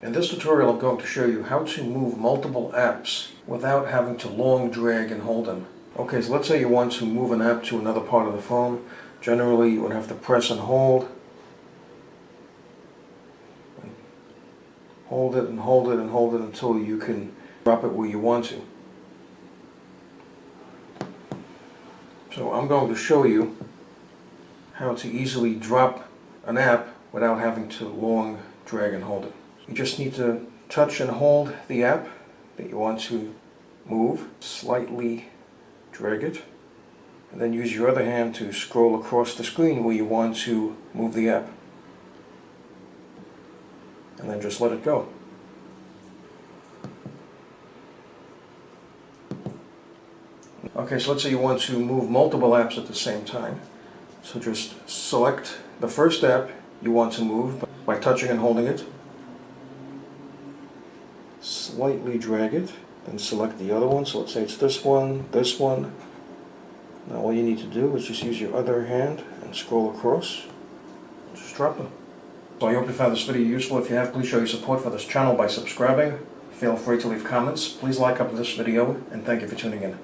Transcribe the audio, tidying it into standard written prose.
In this tutorial I'm going to show you how to move multiple apps without having to long drag and hold them. Okay, so let's say you want to move an app to another part of the phone. Generally you would have to press and hold. Hold it and hold it and hold it until you can drop it where you want to. So I'm going to show you how to easily drop an app without having to long drag and hold it. You just need to touch and hold the app that you want to move, slightly drag it, and then use your other hand to scroll across the screen where you want to move the app. And then just let it go. Okay, so let's say you want to move multiple apps at the same time. So just select the first app you want to move by touching and holding it. Slightly drag it, then select the other one. So let's say it's this one, this one. Now all you need to do is just use your other hand and scroll across. Just drop them. So I hope you found this video useful. If you have, please show your support for this channel by subscribing. Feel free to leave comments. Please like up this video, and thank you for tuning in.